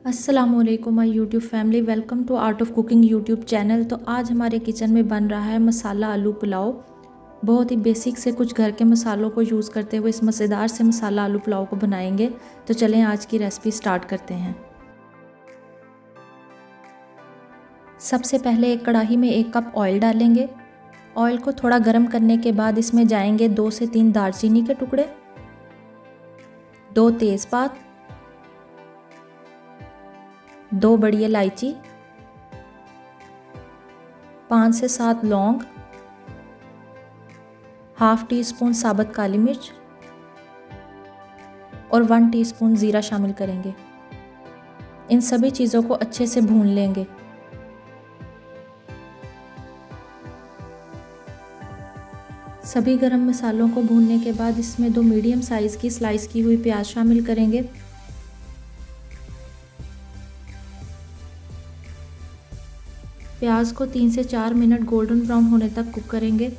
अस्सलामुअलैकुम my YouTube family, welcome to art of cooking YouTube channel. तो आज हमारे किचन में बन रहा है मसाला आलू पुलाव। बहुत ही बेसिक से कुछ घर के मसालों को यूज़ करते हुए इस मज़ेदार से मसाला आलू पुलाव को बनाएंगे। तो चलें आज की रेसिपी स्टार्ट करते हैं। सबसे पहले एक कढ़ाई में 1 कप ऑयल डालेंगे। ऑयल को थोड़ा गर्म करने के बाद इसमें जाएंगे 2 से 3 दालचीनी के टुकड़े, 2 तेज़पात, 2 बड़ी इलायची, 5 से 7 लौंग, हाफ टी स्पून साबुत काली मिर्च और 1 टीस्पून ज़ीरा शामिल करेंगे। इन सभी चीज़ों को अच्छे से भून लेंगे। सभी गरम मसालों को भूनने के बाद इसमें 2 मीडियम साइज़ की स्लाइस की हुई प्याज शामिल करेंगे। प्याज को 3 से 4 मिनट गोल्डन ब्राउन होने तक कुक करेंगे।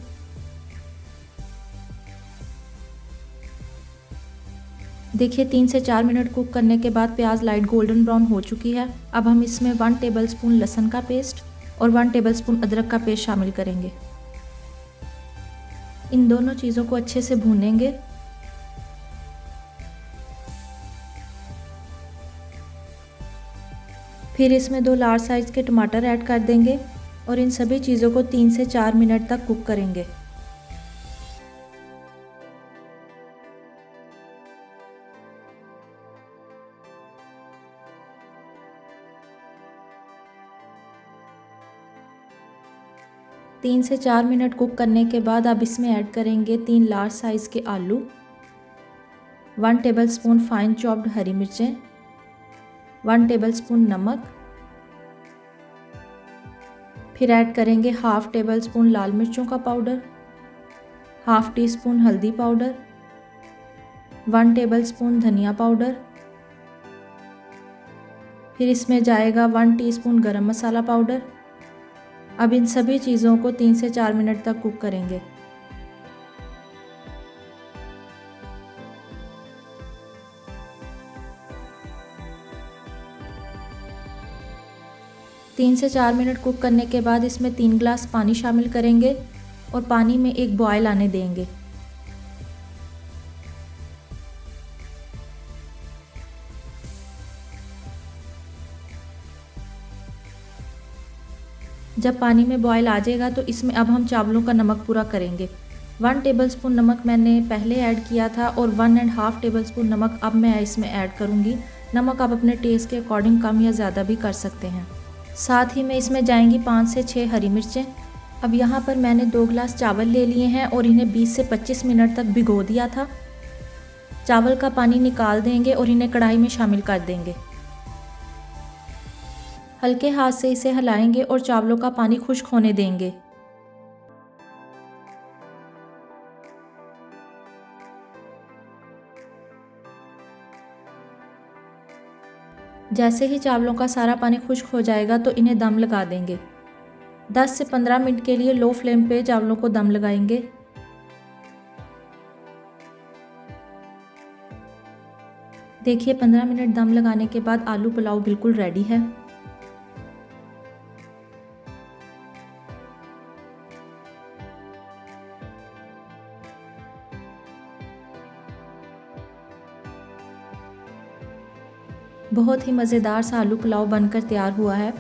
देखिए 3 से 4 मिनट कुक करने के बाद प्याज लाइट गोल्डन ब्राउन हो चुकी है। अब हम इसमें 1 टेबलस्पून लहसुन का पेस्ट और 1 टेबलस्पून अदरक का पेस्ट शामिल करेंगे। इन दोनों चीज़ों को अच्छे से भूनेंगे। फिर इसमें 2 लार्ज साइज़ के टमाटर ऐड कर देंगे और इन सभी चीज़ों को 3 से 4 मिनट तक कुक करेंगे। तीन से 4 मिनट कुक करने के बाद अब इसमें ऐड करेंगे 3 लार्ज साइज़ के आलू, 1 टेबलस्पून फाइन चॉप्ड हरी मिर्चें, 1 टेबलस्पून नमक, फिर ऐड करेंगे हाफ टेबल स्पून लाल मिर्चों का पाउडर, हाफ टी स्पून हल्दी पाउडर, 1 टेबलस्पून धनिया पाउडर, फिर इसमें जाएगा 1 टीस्पून गरम मसाला पाउडर। अब इन सभी चीज़ों को 3 से 4 मिनट तक कुक करेंगे। तीन से 4 मिनट कुक करने के बाद इसमें 3 गिलास पानी शामिल करेंगे और पानी में एक बॉयल आने देंगे। जब पानी में बॉयल आ जाएगा तो इसमें अब हम चावलों का नमक पूरा करेंगे। 1 टेबलस्पून नमक मैंने पहले ऐड किया था और 1.5 टेबलस्पून नमक अब मैं इसमें ऐड करूँगी। नमक आप अपने टेस्ट के अकॉर्डिंग कम या ज़्यादा भी कर सकते हैं। साथ ही में इसमें जाएंगी 5 से 6 हरी मिर्चें। अब यहाँ पर मैंने 2 गिलास चावल ले लिए हैं और इन्हें 20 से 25 मिनट तक भिगो दिया था। चावल का पानी निकाल देंगे और इन्हें कढ़ाई में शामिल कर देंगे। हल्के हाथ से इसे हिलाएंगे और चावलों का पानी खुश्क होने देंगे। जैसे ही चावलों का सारा पानी खुश्क हो जाएगा तो इन्हें दम लगा देंगे। 10 से 15 मिनट के लिए लो फ्लेम पे चावलों को दम लगाएंगे। देखिए 15 मिनट दम लगाने के बाद आलू पुलाव बिल्कुल रेडी है। बहुत ही मज़ेदार सा आलू पुलाव बनकर तैयार हुआ है।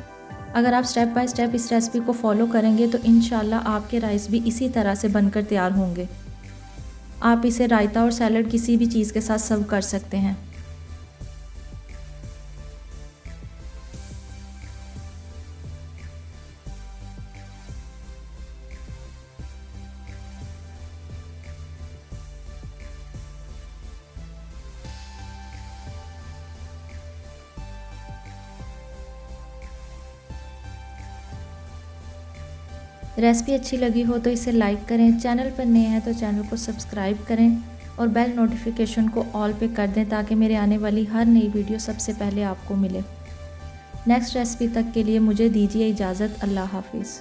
अगर आप स्टेप बाय स्टेप इस रेसिपी को फॉलो करेंगे तो इंशाल्लाह आपके राइस भी इसी तरह से बनकर तैयार होंगे। आप इसे रायता और सैलड किसी भी चीज़ के साथ सर्व कर सकते हैं। रेसिपी अच्छी लगी हो तो इसे लाइक करें, चैनल पर नए हैं तो चैनल को सब्सक्राइब करें और बेल नोटिफिकेशन को ऑल पे कर दें ताकि मेरे आने वाली हर नई वीडियो सबसे पहले आपको मिले। नेक्स्ट रेसिपी तक के लिए मुझे दीजिए इजाज़त। अल्लाह हाफिज़।